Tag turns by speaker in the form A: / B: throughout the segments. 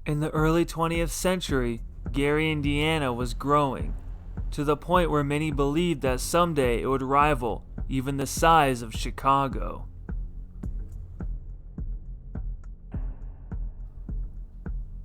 A: In the early 20th century, Gary, Indiana was growing, to the point where many believed that someday it would rival even the size of Chicago.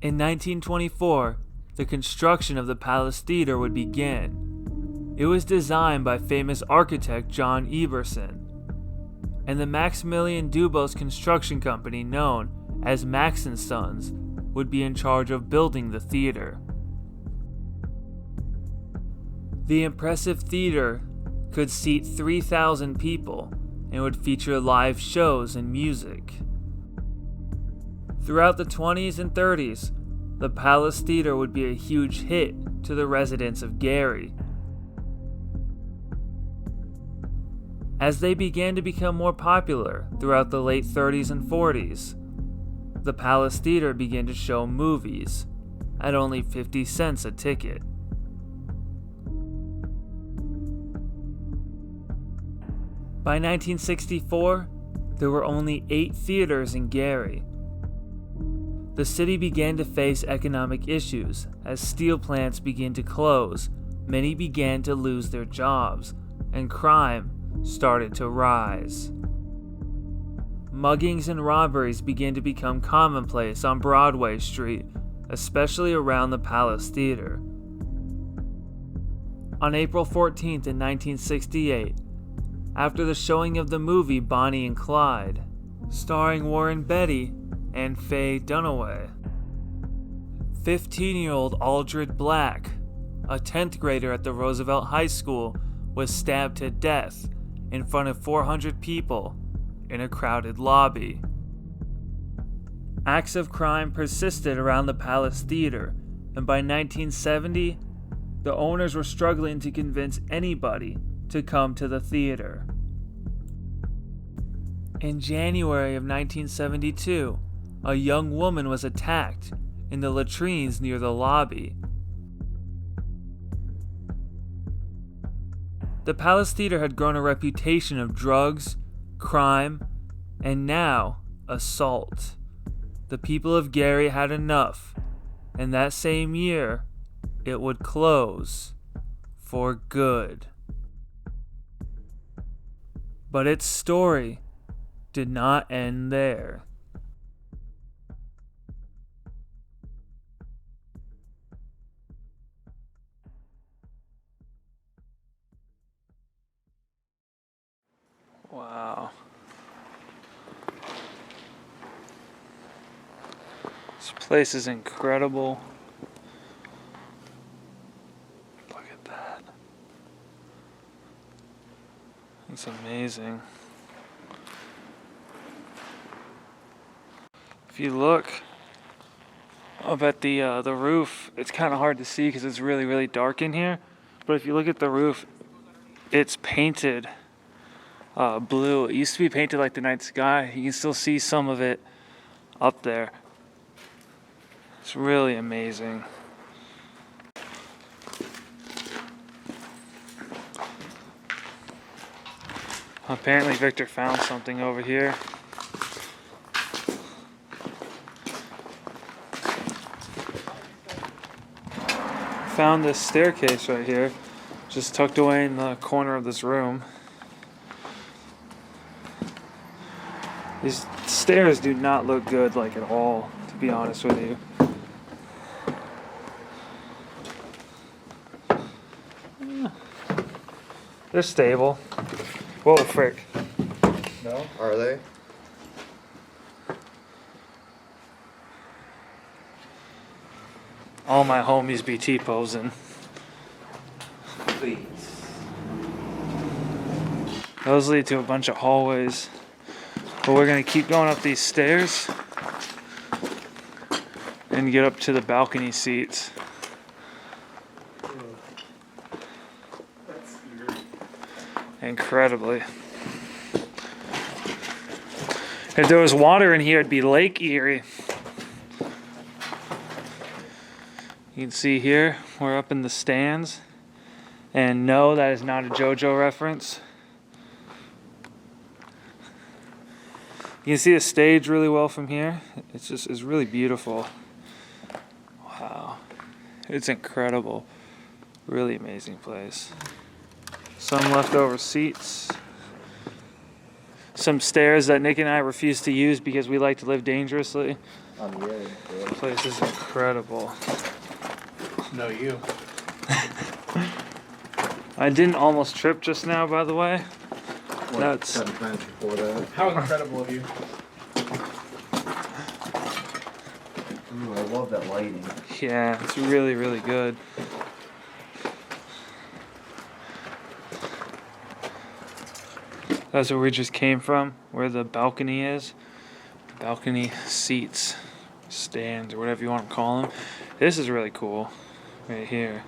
A: In 1924, the construction of the Palace Theater would begin. It was designed by famous architect John Eberson, and the Maximilian Dubos construction company known as Max & Sons would be in charge of building the theater. The impressive theater could seat 3,000 people and would feature live shows and music. Throughout the 20s and 30s, the Palace Theater would be a huge hit to the residents of Gary. As they began to become more popular throughout the late 30s and 40s, the Palace Theater began to show movies at only 50 cents a ticket. By 1964, there were only 8 theaters in Gary. The city began to face economic issues as steel plants began to close, many began to lose their jobs, and crime started to rise. Muggings and robberies began to become commonplace on Broadway Street, especially around the Palace Theater. On April 14th in 1968, after the showing of the movie Bonnie and Clyde, starring Warren Beatty and Faye Dunaway, 15-year-old Aldred Black, a 10th grader at the Roosevelt High School, was stabbed to death in front of 400 people in a crowded lobby. Acts of crime persisted around the Palace Theater, and by 1970, the owners were struggling to convince anybody to come to the theater. In January of 1972, a young woman was attacked in the latrines near the lobby. The Palace Theater had grown a reputation of drugs, crime, and now assault. The people of Gary had enough, and that same year, it would close for good. But its story did not end there. Wow. This place is incredible. Look at that. It's amazing. If you look up at the roof, it's kind of hard to see because it's really, really dark in here. But if you look at the roof, it's painted blue. It used to be painted like the night sky. You can still see some of it up there. It's really amazing. Apparently Victor found something over here. Found this staircase right here, just tucked away in the corner of this room. These stairs do not look good, like, at all, to be honest with you. They're stable. Whoa, frick.
B: No? Are they?
A: All my homies be T-posing.
B: Please.
A: Those lead to a bunch of hallways. But we're gonna keep going up these stairs and get up to the balcony seats.
B: That's eerie.
A: Incredibly. If there was water in here, it'd be Lake Erie. You can see here, we're up in the stands. And no, that is not a JoJo reference. You can see the stage really well from here. It's really beautiful. Wow. It's incredible. Really amazing place. Some leftover seats. Some stairs that Nick and I refuse to use because we like to live dangerously.
B: On the edge.
A: This place is incredible.
C: No, you.
A: I didn't almost trip just now, by the way. That's
B: 7 times before that.
C: How incredible of you.
B: Ooh, I love that lighting.
A: yeah, it's really, really good. That's where we just came from, where the balcony is. Balcony seats, stands, or whatever you want to call them. This is really cool, right here.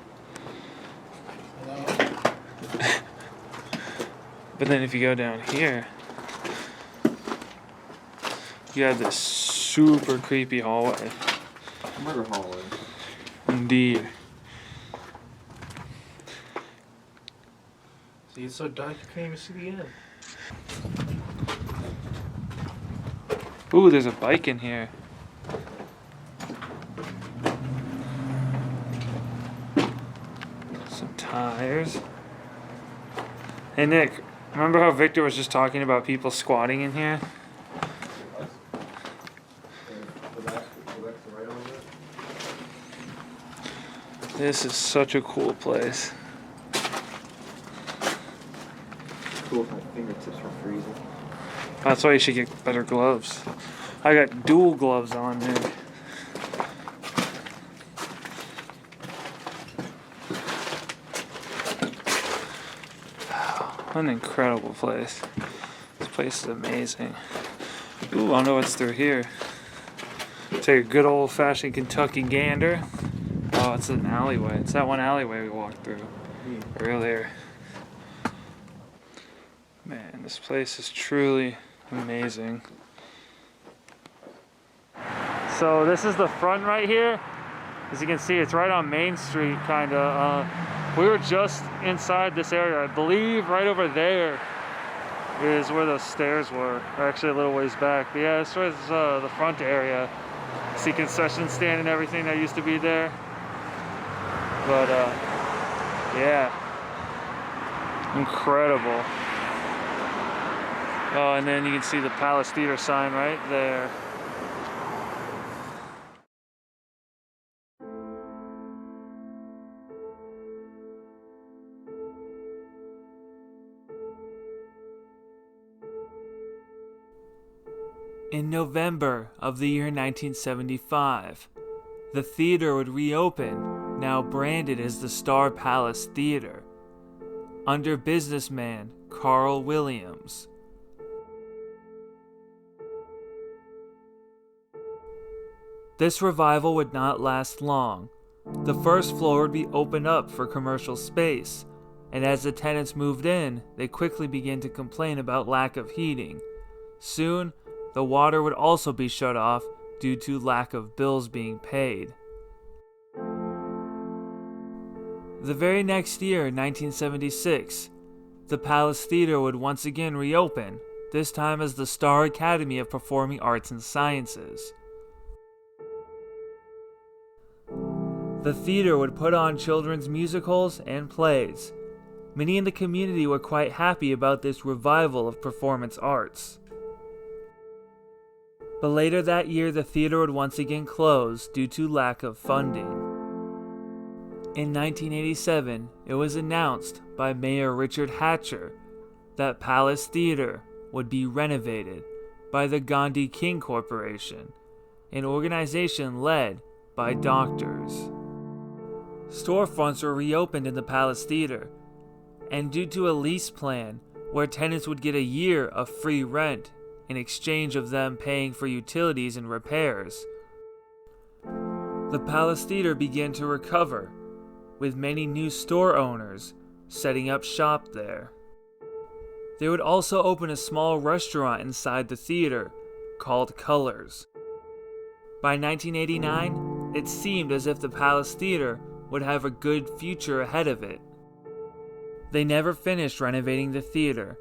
A: But then if you go down here, you have this super creepy hallway.
B: Murder hallway.
A: Indeed.
C: See, it's so dark you can't even see the end.
A: Ooh, there's a bike in here. Some tires. Hey Nick, remember how Victor was just talking about people squatting in here? This is such a cool place.
B: Cool if my fingertips were freezing.
A: That's why you should get better gloves. I got dual gloves on, Nick. What an incredible place. This place is amazing. Ooh, I know what's through here. Take a good old fashioned Kentucky gander. Oh, it's an alleyway. It's that one alleyway we walked through earlier. Man, this place is truly amazing. So this is the front right here. As you can see, it's right on Main Street, kind of. We were just inside this area. I believe right over there is where those stairs were. Actually, a little ways back. But yeah, this was the front area. See concession stand and everything that used to be there. But yeah, incredible. Oh, and then you can see the Palace Theater sign right there. In November of the year 1975, the theater would reopen, now branded as the Star Palace Theater, under businessman Carl Williams. This revival would not last long. The first floor would be opened up for commercial space, and as the tenants moved in, they quickly began to complain about lack of heating. Soon, the water would also be shut off due to lack of bills being paid. The very next year, 1976, the Palace Theater would once again reopen, this time as the Star Academy of Performing Arts and Sciences. The theater would put on children's musicals and plays. Many in the community were quite happy about this revival of performance arts. But later that year, the theater would once again close due to lack of funding. In 1987, it was announced by Mayor Richard Hatcher that Palace Theater would be renovated by the Gandhi King Corporation, an organization led by doctors. Storefronts were reopened in the Palace Theater, and due to a lease plan where tenants would get a year of free rent in exchange of them paying for utilities and repairs, the Palace Theater began to recover, with many new store owners setting up shop there. They would also open a small restaurant inside the theater called Colors. By 1989, it seemed as if the Palace Theater would have a good future ahead of it. They never finished renovating the theater,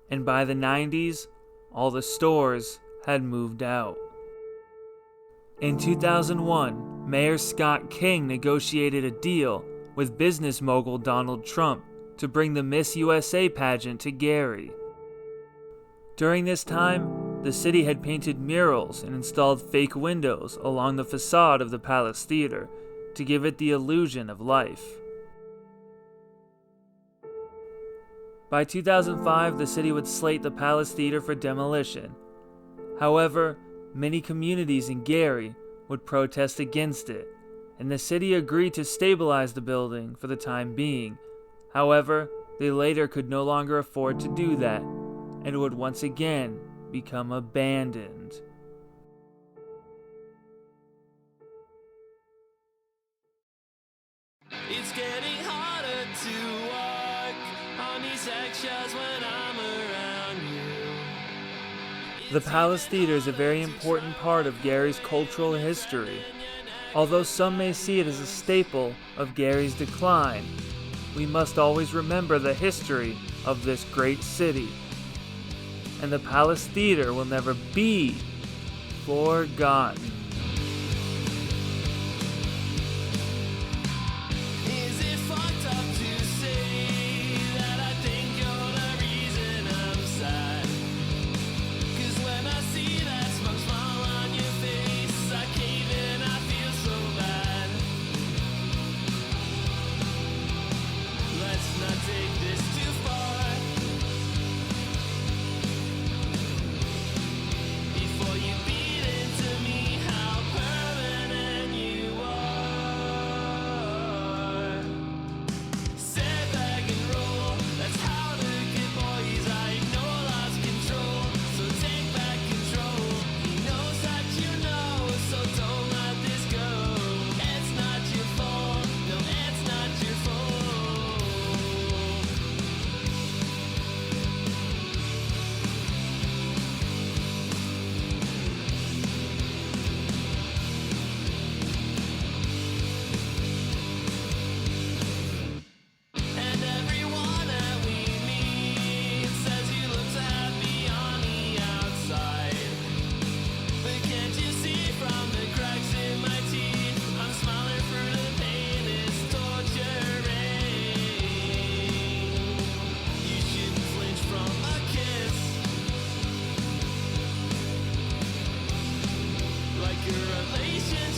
A: and by the 90s, all the stores had moved out. In 2001, Mayor Scott King negotiated a deal with business mogul Donald Trump to bring the Miss USA pageant to Gary. During this time, the city had painted murals and installed fake windows along the facade of the Palace Theater to give it the illusion of life. By 2005, the city would slate the Palace Theater for demolition. However, many communities in Gary would protest against it, and the city agreed to stabilize the building for the time being. However, they later could no longer afford to do that, and would once again become abandoned.
D: It's getting harder to walk on these eggshells when I'm around you.
A: The Palace Theater is a very important part of Gary's cultural history. Although some may see it as a staple of Gary's decline, we must always remember the history of this great city. And the Palace Theater will never be forgotten.
D: Is it fucked up to say that I think you're the reason I'm sad? 'Cause when I see that smug smile on your face, I cave in, I feel so bad. Let's not take this too far. Before you beat into me how permanent you are. Sit back and roll, that's how the good boys I know lost control. So take back control, he knows that you know, so don't let this go. It's not your fault, no it's not your fault. And everyone that we meet says you look so happy on the outside. But can't you see from the cracks in my teeth? I'm smiling through the pain it's torturing. You shouldn't flinch from a kiss. Like a relation